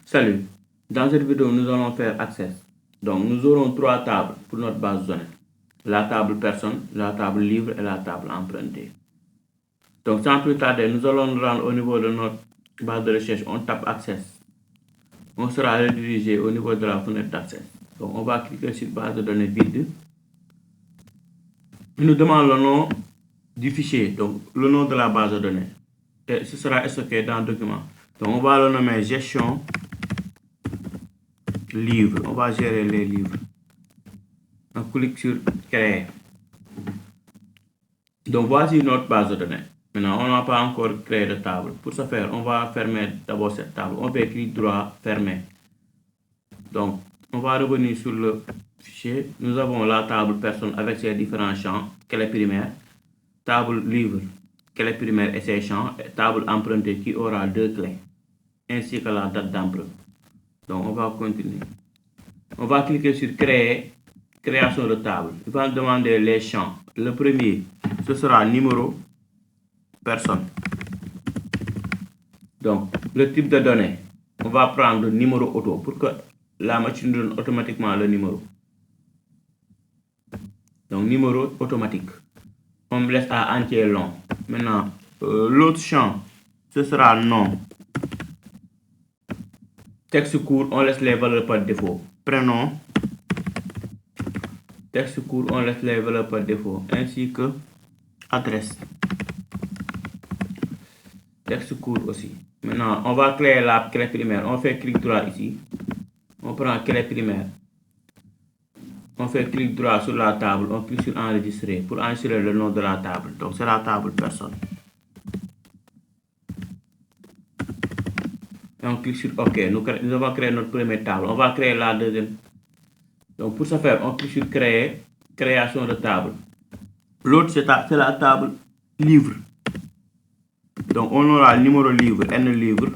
Salut, dans cette vidéo nous allons faire access. Donc nous aurons trois tables pour notre base de données. La table personne, la table livre et la table empruntée. Donc sans plus tarder, nous allons nous rendre au niveau de notre base de recherche, on tape access. On sera redirigé au niveau de la fenêtre d'accès. Donc on va cliquer sur base de données vide. Il nous demande le nom du fichier, donc le nom de la base de données. Et ce sera stocké dans le document. Donc on va le nommer gestion livre. On va gérer les livres. On clique sur créer. Donc voici notre base de données. Maintenant, on n'a pas encore créé de table. Pour ce faire, on va fermer d'abord cette table. On fait clic droit, fermer. Donc, on va revenir sur le fichier. Nous avons la table personne avec ses différents champs, clé primaire, table livre, clé primaire et ses champs, et table empruntée qui aura deux clés, ainsi que la date d'emprunt. Donc, on va continuer. On va cliquer sur créer, création de table. Il va demander les champs. Le premier, ce sera numéro personne. Donc, le type de données, on va prendre le numéro auto pour que la machine donne automatiquement le numéro. Donc, numéro automatique. On me laisse à entier long. Maintenant, l'autre champ, ce sera nom. Texte court, on laisse les valeurs par défaut. Prénom. Texte court, on laisse les valeurs par défaut, ainsi que adresse. Texte court aussi. Maintenant, on va créer la clé primaire. On fait clic droit ici. On prend clé primaire. On fait clic droit sur la table. On clique sur enregistrer pour enregistrer le nom de la table. Donc, c'est la table personne. Et on clique sur OK. Nous avons créé notre première table. On va créer la deuxième. Donc, pour ce faire, on clique sur créer, création de table. L'autre, c'est la table livre. Donc, on aura le numéro livre, N livre,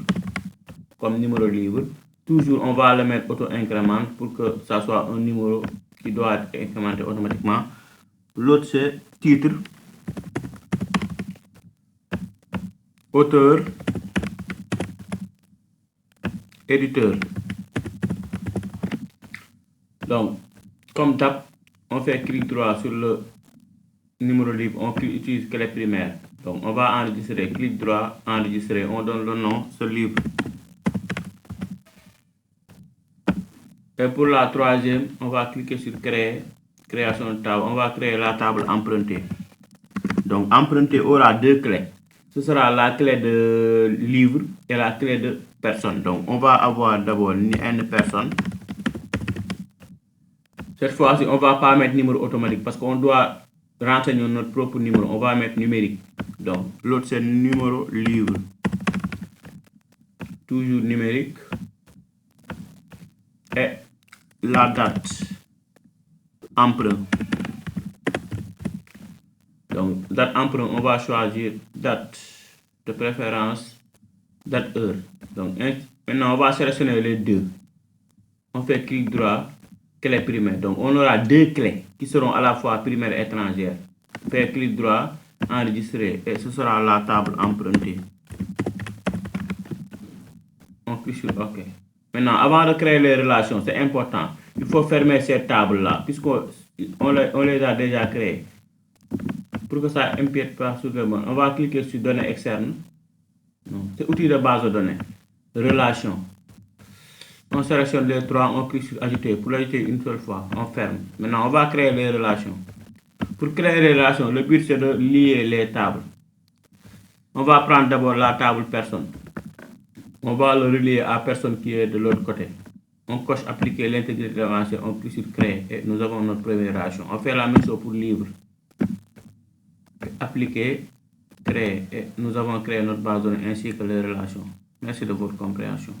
comme numéro livre. Toujours, on va le mettre auto-incrément pour que ça soit un numéro qui doit être incrémenté automatiquement. L'autre, c'est titre, auteur, éditeur. Donc, comme d'hab, on fait clic droit sur le numéro livre, on utilise clé primaire. Donc, on va enregistrer, clic droit, enregistrer, on donne le nom, ce livre. Et pour la troisième, on va cliquer sur créer, création de table. On va créer la table empruntée. Donc, empruntée aura deux clés. Ce sera la clé de livre et la clé de personne. Donc, on va avoir d'abord une personne. Cette fois-ci, on ne va pas mettre numéro automatique parce qu'on doit renseigner notre propre numéro. On va mettre numérique. Donc, l'autre, c'est numéro livre. Toujours numérique. Et la date. Emprunt. Donc, date emprunt, on va choisir date de préférence, date heure. Donc, maintenant, on va sélectionner les deux. On fait clic droit, clé primaire. Donc, on aura deux clés qui seront à la fois primaire et étrangère. Fait clic droit, enregistrer, et ce sera la table empruntée. On clique sur OK. Maintenant, avant de créer les relations, c'est important. Il faut fermer ces tables-là, puisqu'on les a déjà créées. Pour que ça n'empiète pas sur le monde. On va cliquer sur données externes. C'est outil de base de données. Relations. On sélectionne les trois, on clique sur ajouter. Pour l'ajouter une seule fois, on ferme. Maintenant, on va créer les relations. Pour créer les relations, le but c'est de lier les tables. On va prendre d'abord la table personne. On va le relier à personne qui est de l'autre côté. On coche appliquer l'intégrité avancée, on clique sur créer et nous avons notre première relation. On fait la même chose pour livre. Appliquer, créer et nous avons créé notre base de données ainsi que les relations. Merci de votre compréhension.